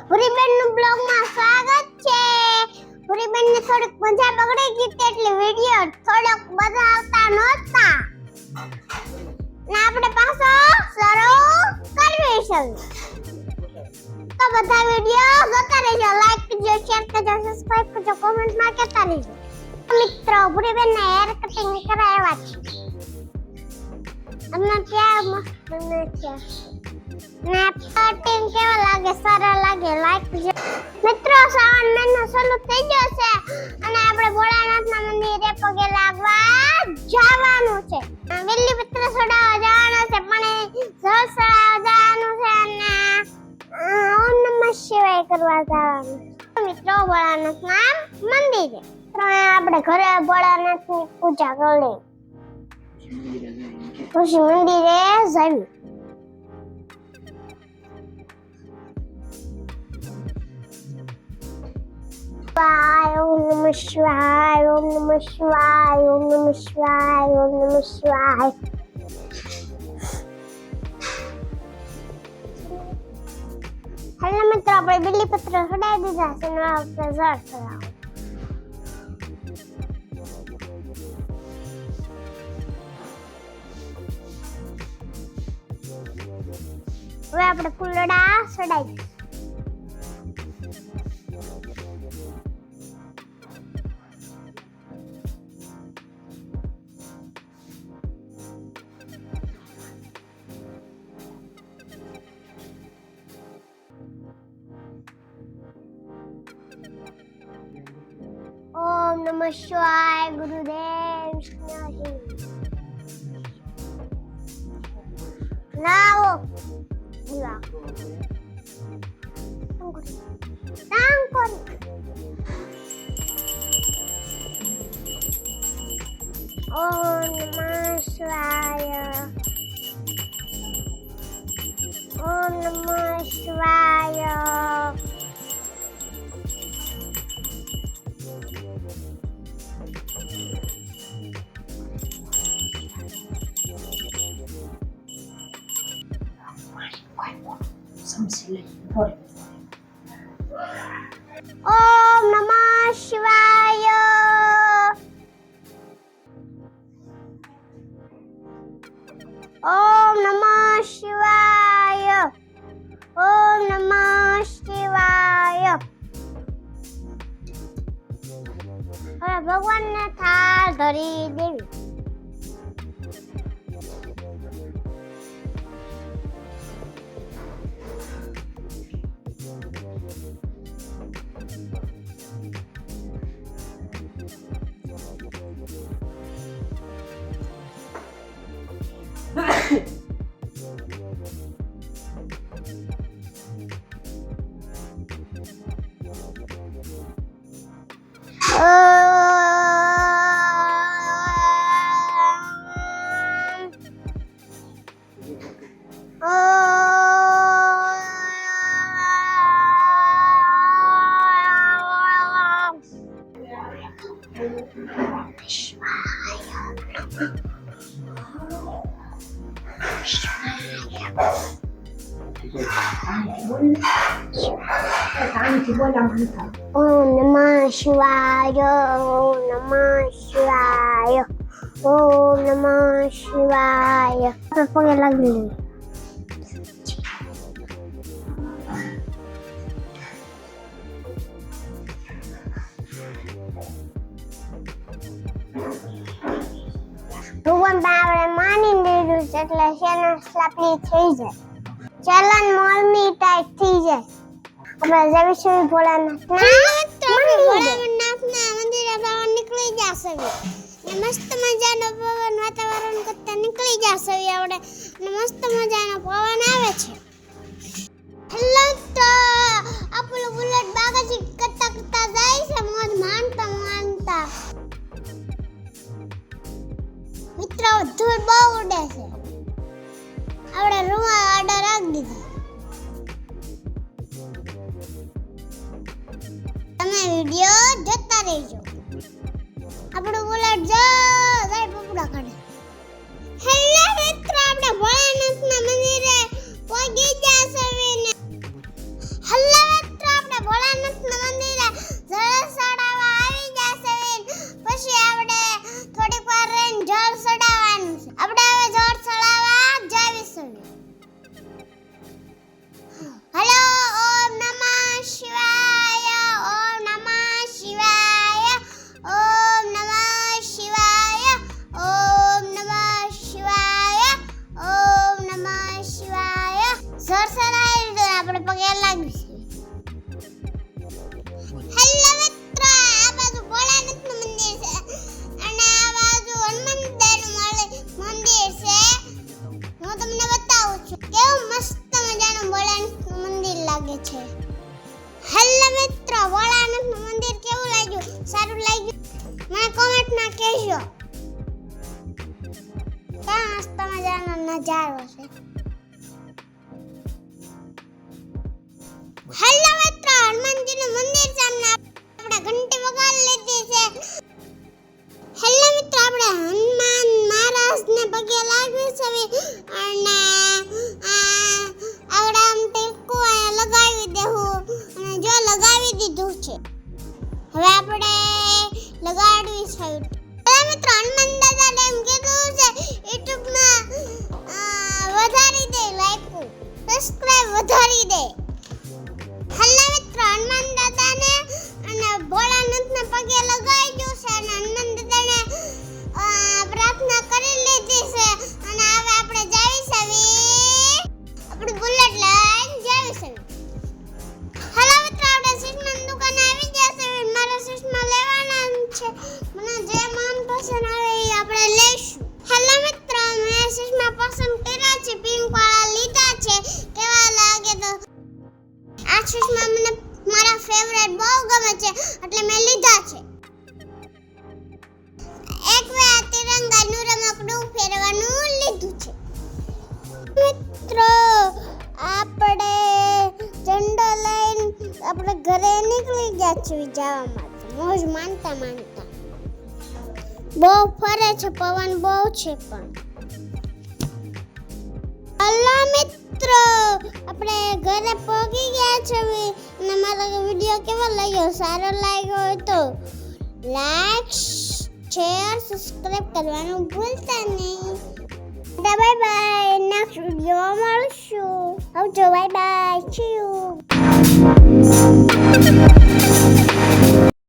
ભૂરીબેનનું બ્લોગમાં સ્વાગત છે. ભૂરીબેનને થોડીક મજા બગડી ગઈ એટલે વિડિયો થોડોક બનાવતા નહોતા ને આપણે પાછો શરૂ કરવી છે. તો બધા વિડિયો જોતા રહેજો, લાઈક કરજો, શેર કરજો, સબસ્ક્રાઇબ કરજો, કોમેન્ટમાં કહેતા રહેજો. મિત્રો, ભૂરીબેનને હેર કટિંગ કરાવ્યા છે. અમને ત્યાં મસ્ત બને છે. ને કટિંગ કેવો લાગે? સારા લાગે? લાઈક કરજો. મિત્રો, શ્રાવણ મહિનો શરૂ થઈ ગયો છે અને આપણે ભોળાનાથના મંદિરે પગે લાગવા જવાનું છે. વિલ્લીપત્ર છોડાવવા જવાનું છે, પણ જળ ચડાવવા જવાનું છે અને ઓમ નમઃ શિવાય કરવા જવાનું છે. મિત્રો, ભોળાનાથના મંદિરે તો આપણે ઘરે ભોળાનાથની પૂજા કરી પછી મંદિરે જઈએ. ઓમ નમઃ શિવાય, ઓમ નમઃ શિવાય, ઓમ નમઃ શિવાય, ઓમ નમઃ શિવાય. હેલો મિત્રો, આપણે બિલીપત્ર ચડાવી દીધા છે ને આપણે જળ ચડાવો. હવે આપણે ફૂલડા ચડાવી. ઓમ નમઃ શિવાય. ગુરુદેવ સ્નેહી લાવો દીવા ઓમ નમઃ શિવાય, ઓમ નમઃ શિવાય. ઓમ નમઃ શિવાય. ઓમ નમઃ શિવાય, ઓમ નમઃ શિવાય. હવે ભગવાનને થાળ ધરી દેવી. ઓમ નમઃ શિવાય, ઓમ નમઃ શિવાય, ઓમ નમઃ શિવાય. પગે લાગી લઈએ. ભગવાન આપણે માની લીધું છે એટલે શેના સ્લાપલી થઈ જાય, ચલન મોલમી ટાઈટ થઈ જાય. આપણે જઈશું ભોળાનાથના મંદિરે બહાર નીકળી જશે ને મસ્ત મજાનો પવન વાતાવરણ કરતા નીકળી જશે આપણે અને મસ્ત મજાનો પવન આવે છે. હેલો તો આપણું બુલેટ બાગાજી કરતા કરતા જાય છે, મોજ માનતા માનતા. મિત્રો, ધૂળ બહુ ઉડે છે. આપણે રૂમા આડા રાખી દીધા. તમે વિડિયો જોતા રહેજો. આપણું બુલેટ જાય પપડા કાઢે. હેલો મિત્રો, આપણે ભોળાનાથના મંદિરે છે. હેલો મિત્રો, ભોળાનાથનું મંદિર કેવું લાગ્યું? સારું લાગ્યું? મને કોમેન્ટમાં કહેજો. ત્યાં મસ્ત મજાનો નજારો છે. હેલો મિત્રો, હનુમાનજીનું મંદિર સામે આપણે ઘંટી વગાડી લીધી છે. હેલો મિત્રો, આપણે હનુમાન મહારાજને પગે લાગવી છે અને આપણે આમ ટીકું અહીંયા લગાવી દેવું અને જો લગાવી દીધું છે. હવે આપણે લગાડવી છે. હેલો મિત્રો, હનુમાન દાદાને એમ કીધું છે યુટ્યુબમાં વધારી દે, લાઈક સબસ્ક્રાઇબ વધારી દે. હેલો મિત્રો, હનુમાન દાદાને અને ભોળાનાથને પગે લગાવી દઉં છે અને હનુમાન દાદાને પ્રાર્થના કરી લીધી છે અને હવે આપણે જાવી છે આપણી બુલેટ લઈને જાવી છે. હેલો મિત્રો, આપણે ચશ્માની દુકાને આવી ગયા છે. મારા ચશ્મા લેવાના છે. મને જે મનપસંદ આવે એ આપણે લઈશું. હેલો મિત્રો, મેં ચશ્મા પસંદ કર્યા છે, પિંક વાળા લીધા છે. કેવા લાગે તો આ ચશ્મા મને મારા ફેવરેટ બહુ ગમે છે એટલે મેં લીધા છે. એક વે આ તિરંગાનું રમકડું ફેરવાનું લીધું છે. મિત્રો, આપણે ઝંડો લઈને આપણે ઘરે નીકળી ગયા છીએ જવા માટે, મોજ માનતા માનતા. બહુ ફરે છે, પવન બહુ છે પણ. હલો મિત્રો, આપણે ઘરે પહોંચી ગયા છે અને મારો વિડિયો કેવો લાગ્યો? સારો લાગ્યો હોય તો લાઈક, શેર, સબસ્ક્રાઇબ કરવાનું ભૂલતા નહીં. બાય બાય, નેક્સ્ટ વિડિયોમાં મળશું. આવજો, બાય બાય, સી યુ.